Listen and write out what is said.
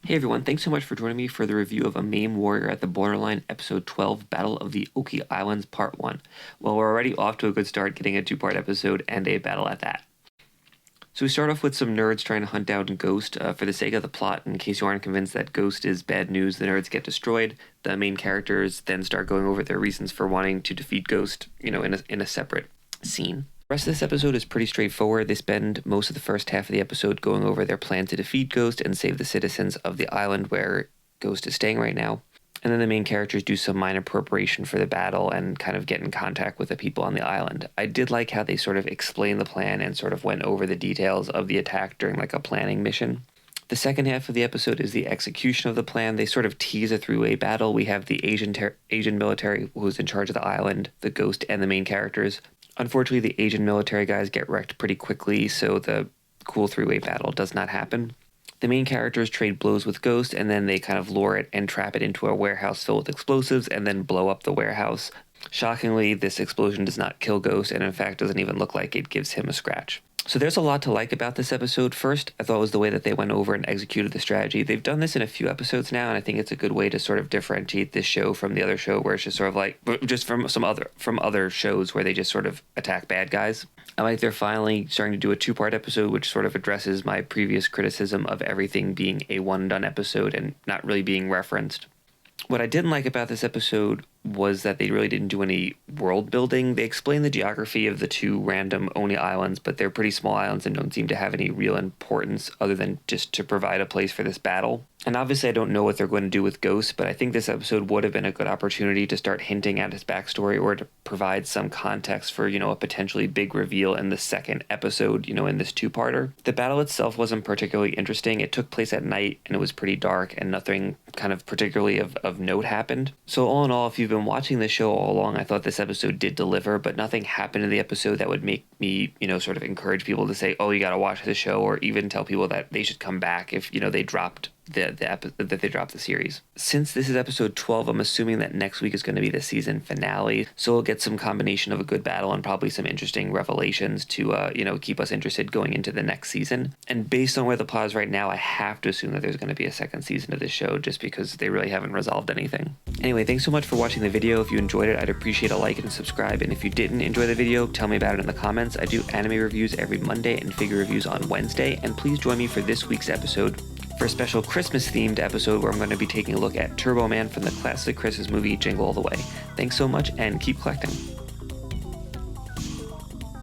Hey everyone, thanks so much for joining me for the review of AMAIM Warrior at the Borderline Episode 12, Battle of the Oki Islands Part 1. Well, we're already off to a good start getting a two-part episode and a battle at that. So we start off with some nerds trying to hunt down Ghost. For the sake of the plot, in case you aren't convinced that Ghost is bad news, the nerds get destroyed. The main characters then start going over their reasons for wanting to defeat Ghost, in a separate scene. The rest of this episode is pretty straightforward. They spend most of the first half of the episode going over their plan to defeat Ghost and save the citizens of the island where Ghost is staying right now. And then the main characters do some minor preparation for the battle and kind of get in contact with the people on the island. I did like how they sort of explained the plan and sort of went over the details of the attack during like a planning mission. The second half of the episode is the execution of the plan. They sort of tease a three-way battle. We have the Asian military who's in charge of the island, the Ghost, and the main characters. Unfortunately, the Asian military guys get wrecked pretty quickly, so the cool three-way battle does not happen. The main characters trade blows with Ghost, and then they kind of lure it and trap it into a warehouse filled with explosives, and then blow up the warehouse. Shockingly, this explosion does not kill Ghost, and in fact doesn't even look like it gives him a scratch. So there's a lot to like about this episode. First, I thought was the way that they went over and executed the strategy. They've done this in a few episodes now, and I think it's a good way to sort of differentiate this show from the other show, where it's just sort of like, just from other shows where they just sort of attack bad guys. I like they're finally starting to do a two-part episode, which sort of addresses my previous criticism of everything being a one-and-done episode and not really being referenced. What I didn't like about this episode was that they really didn't do any world building. They explain the geography of the two random Oni Islands, but they're pretty small islands and don't seem to have any real importance other than just to provide a place for this battle. And obviously I don't know what they're going to do with Ghost, but I think this episode would have been a good opportunity to start hinting at his backstory or to provide some context for, a potentially big reveal in the second episode, in this two-parter. The battle itself wasn't particularly interesting. It took place at night and it was pretty dark and nothing kind of particularly of note happened. So all in all, if you've been watching this show all along, I thought this episode did deliver, but nothing happened in the episode that would make me, sort of encourage people to say, oh, you got to watch this show, or even tell people that they should come back if, they dropped that they dropped the series. Since this is episode 12, I'm assuming that next week is going to be the season finale, so we'll get some combination of a good battle and probably some interesting revelations to, keep us interested going into the next season. And based on where the plot is right now, I have to assume that there's going to be a second season of this show just because they really haven't resolved anything. Anyway, thanks so much for watching the video. If you enjoyed it, I'd appreciate a like and subscribe, and if you didn't enjoy the video, tell me about it in the comments. I do anime reviews every Monday and figure reviews on Wednesday, and please join me for this week's episode for a special Christmas-themed episode where I'm going to be taking a look at Turbo Man from the classic Christmas movie Jingle All the Way. Thanks so much, and keep collecting.